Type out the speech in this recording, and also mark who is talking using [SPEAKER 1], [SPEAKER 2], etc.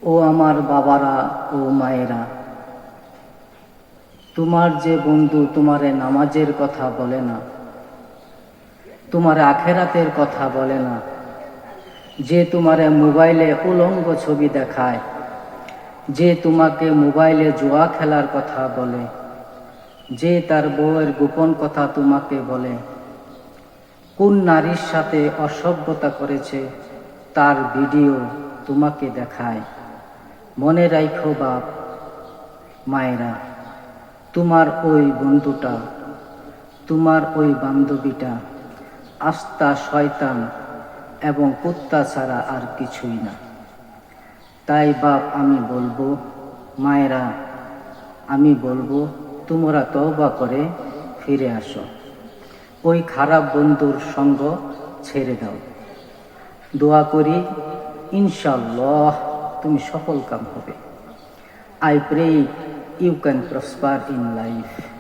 [SPEAKER 1] ও আমার বাবারা ও মায়েরা, তোমার যে বন্ধু তোমারে নামাজের কথা বলে না, তোমার আখেরাতের কথা বলে না, যে তোমারে মোবাইলে উলঙ্গ ছবি দেখায়, যে তোমাকে মোবাইলে জুয়া খেলার কথা বলে, যে তার বউয়ের গোপন কথা তোমাকে বলে, কোন নারীর সাথে অসভ্যতা করেছে তার ভিডিও তোমাকে দেখায়, মনে রাখো বাপ মায়েরা, তোমার ওই বন্ধুটা, তোমার ওই বান্ধবীটা আস্তা শয়তান এবং কুত্তা ছাড়া আর কিছুই না। তাই বাপ আমি বলবো, মায়েরা আমি বলবো, তোমরা তওবা করে ফিরে আসো, ওই খারাপ বন্ধুর সঙ্গ ছেড়ে দাও। দোয়া করি ইনশাআল্লাহ তুমি সফল কাম হবে। I pray you can prosper in life.